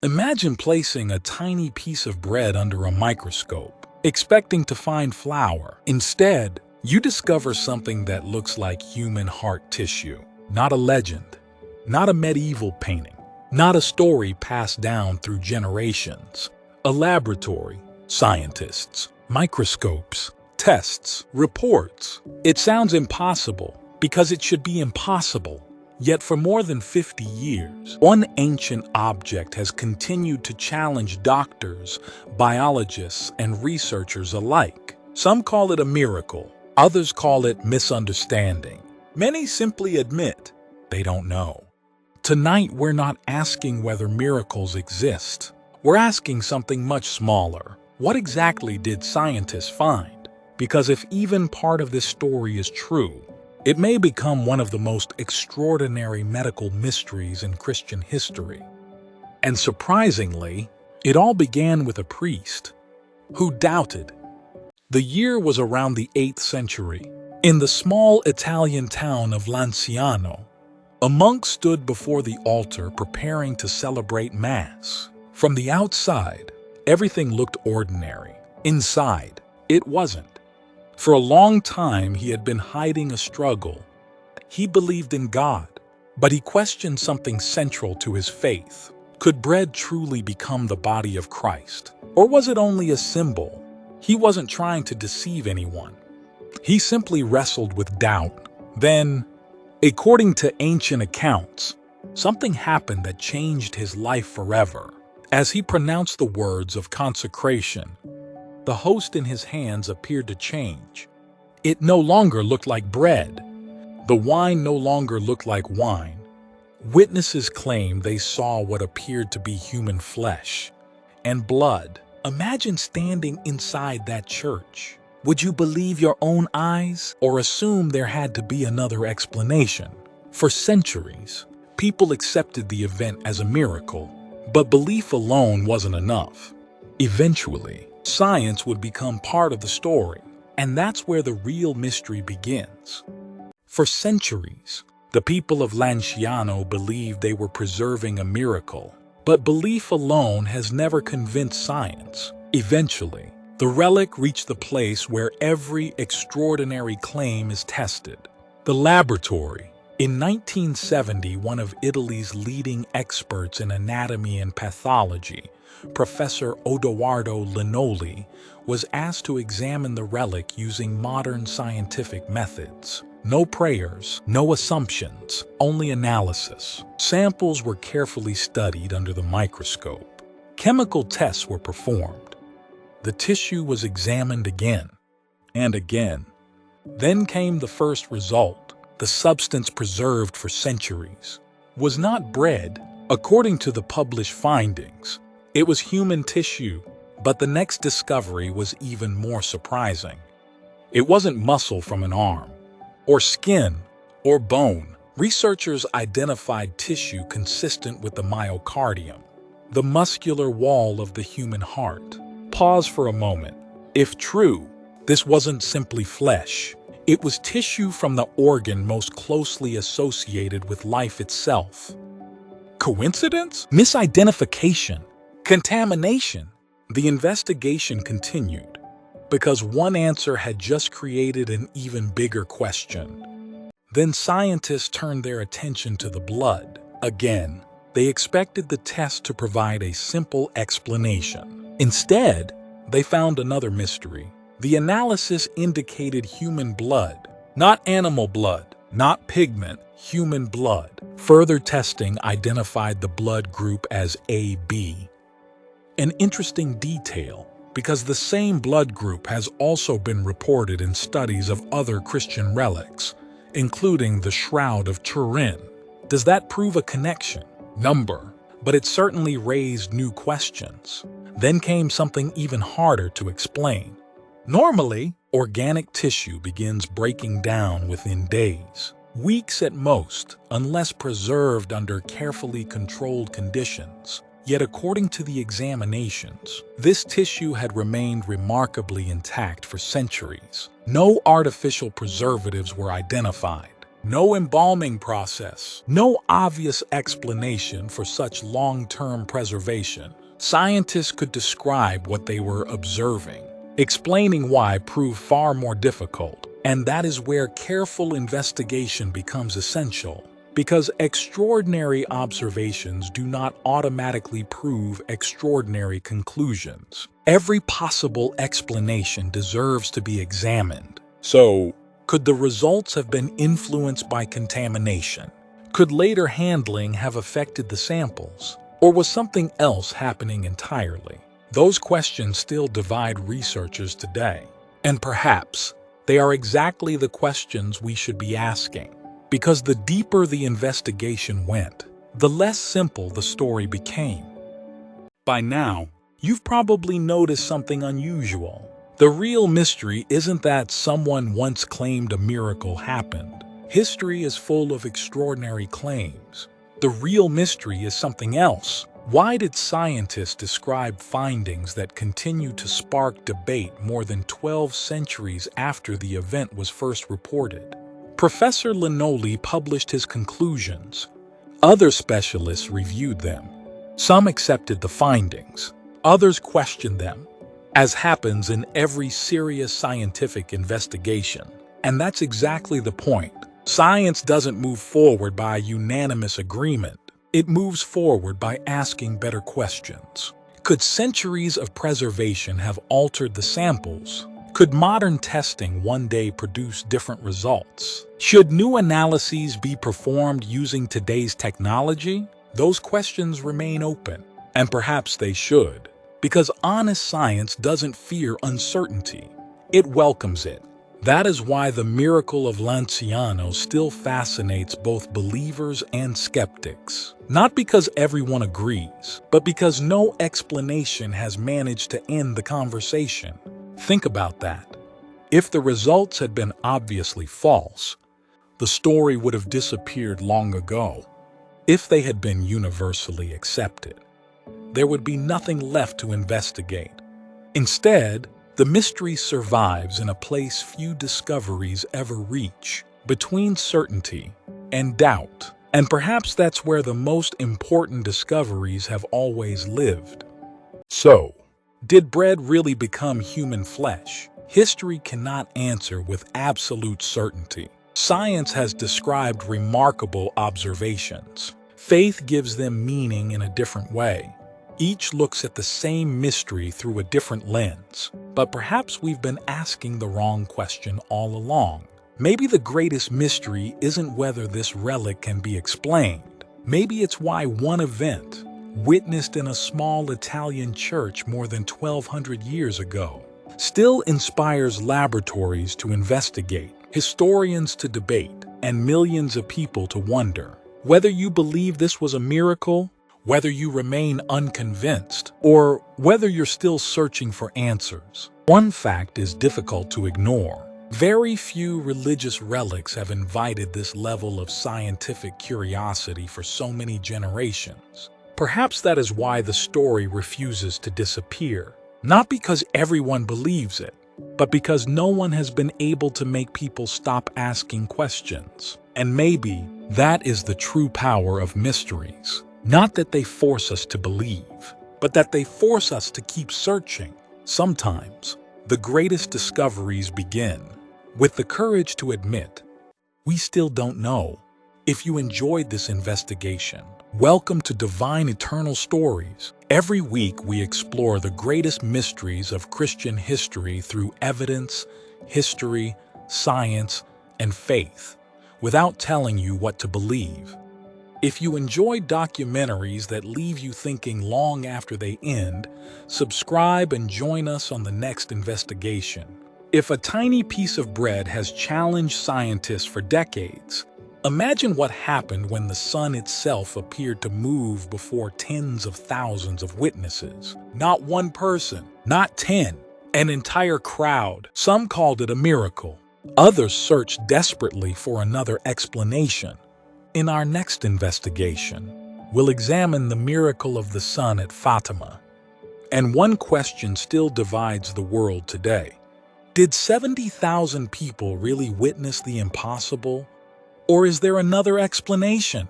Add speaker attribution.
Speaker 1: Imagine placing a tiny piece of bread under a microscope, expecting to find flour. Instead, you discover something that looks like human heart tissue. Not a legend, not a medieval painting, not a story passed down through generations. A laboratory, scientists, microscopes, tests, reports. It sounds impossible because it should be impossible. Yet for more than 50 years, one ancient object has continued to challenge doctors, biologists, and researchers alike. Some call it a miracle, others call it misunderstanding. Many simply admit they don't know. Tonight, we're not asking whether miracles exist. We're asking something much smaller. What exactly did scientists find? Because if even part of this story is true, it may become one of the most extraordinary medical mysteries in Christian history. And surprisingly, it all began with a priest who doubted. The year was around the 8th century. In the small Italian town of Lanciano, a monk stood before the altar preparing to celebrate Mass. From the outside, everything looked ordinary. Inside, it wasn't. For a long time, he had been hiding a struggle. He believed in God, but he questioned something central to his faith. Could bread truly become the body of Christ? Or was it only a symbol? He wasn't trying to deceive anyone. He simply wrestled with doubt. Then, according to ancient accounts, something happened that changed his life forever. As he pronounced the words of consecration, the host in his hands appeared to change. It no longer looked like bread. The wine no longer looked like wine. Witnesses claimed they saw what appeared to be human flesh and blood. Imagine standing inside that church. Would you believe your own eyes or assume there had to be another explanation? For centuries, people accepted the event as a miracle, but belief alone wasn't enough. Eventually, science would become part of the story, and that's where the real mystery begins. For centuries, the people of Lanciano believed they were preserving a miracle, but belief alone has never convinced science. Eventually, the relic reached the place where every extraordinary claim is tested: the laboratory. In 1970, one of Italy's leading experts in anatomy and pathology, Professor Odoardo Linoli, was asked to examine the relic using modern scientific methods. No prayers, no assumptions, only analysis. Samples were carefully studied under the microscope. Chemical tests were performed. The tissue was examined again and again. Then came the first result. The substance preserved for centuries was not bread, according to the published findings. It was human tissue, but the next discovery was even more surprising. It wasn't muscle from an arm, or skin, or bone. Researchers identified tissue consistent with the myocardium, the muscular wall of the human heart. Pause for a moment. If true, this wasn't simply flesh. It was tissue from the organ most closely associated with life itself. Coincidence? Misidentification? Contamination? The investigation continued, because one answer had just created an even bigger question. Then scientists turned their attention to the blood. Again, they expected the test to provide a simple explanation. Instead, they found another mystery. The analysis indicated human blood, not animal blood, not pigment, human blood. Further testing identified the blood group as AB. An interesting detail, because the same blood group has also been reported in studies of other Christian relics, including the Shroud of Turin. Does that prove a connection? Number, but it certainly raised new questions. Then came something even harder to explain. Normally, organic tissue begins breaking down within days, weeks at most, unless preserved under carefully controlled conditions. Yet according to the examinations, this tissue had remained remarkably intact for centuries. No artificial preservatives were identified. no embalming process, no obvious explanation for such long-term preservation. Scientists could describe what they were observing. Explaining why proved far more difficult, and that is where careful investigation becomes essential. Because extraordinary observations do not automatically prove extraordinary conclusions. Every possible explanation deserves to be examined. So, could the results have been influenced by contamination? Could later handling have affected the samples? Or was something else happening entirely? Those questions still divide researchers today. And perhaps they are exactly the questions we should be asking. Because the deeper the investigation went, the less simple the story became. By now, you've probably noticed something unusual. The real mystery isn't that someone once claimed a miracle happened. History is full of extraordinary claims. The real mystery is something else. Why did scientists describe findings that continue to spark debate more than 12 centuries after the event was first reported? Professor Linoli published his conclusions. Other specialists reviewed them. Some accepted the findings. Others questioned them, as happens in every serious scientific investigation. And that's exactly the point. Science doesn't move forward by unanimous agreement. It moves forward by asking better questions. Could centuries of preservation have altered the samples? Could modern testing one day produce different results? Should new analyses be performed using today's technology? Those questions remain open, and perhaps they should, because honest science doesn't fear uncertainty. It welcomes it. That is why the miracle of Lanciano still fascinates both believers and skeptics. Not because everyone agrees, but because no explanation has managed to end the conversation. Think about that. If the results had been obviously false, the story would have disappeared long ago. If they had been universally accepted, there would be nothing left to investigate. Instead, the mystery survives in a place few discoveries ever reach, between certainty and doubt. And perhaps that's where the most important discoveries have always lived. So, did bread really become human flesh? History cannot answer with absolute certainty. Science has described remarkable observations. Faith gives them meaning in a different way. Each looks at the same mystery through a different lens. But perhaps we've been asking the wrong question all along. Maybe the greatest mystery isn't whether this relic can be explained. Maybe it's why one event, witnessed in a small Italian church more than 1,200 years ago, still inspires laboratories to investigate, historians to debate, and millions of people to wonder. Whether you believe this was a miracle, whether you remain unconvinced, or whether you're still searching for answers, one fact is difficult to ignore. Very few religious relics have invited this level of scientific curiosity for so many generations. Perhaps that is why the story refuses to disappear. Not because everyone believes it, but because no one has been able to make people stop asking questions. And maybe that is the true power of mysteries. Not that they force us to believe, but that they force us to keep searching. Sometimes, the greatest discoveries begin with the courage to admit, we still don't know. If you enjoyed this investigation, welcome to Divine Eternal Stories. Every week we explore the greatest mysteries of Christian history through evidence, history, science, and faith, without telling you what to believe. If you enjoy documentaries that leave you thinking long after they end, subscribe and join us on the next investigation. If a tiny piece of bread has challenged scientists for decades, imagine what happened when the sun itself appeared to move before tens of thousands of witnesses. Not one person, not 10, an entire crowd. Some called it a miracle. Others searched desperately for another explanation. In our next investigation, we'll examine the miracle of the sun at Fatima. And one question still divides the world today. Did 70,000 people really witness the impossible? Or is there another explanation?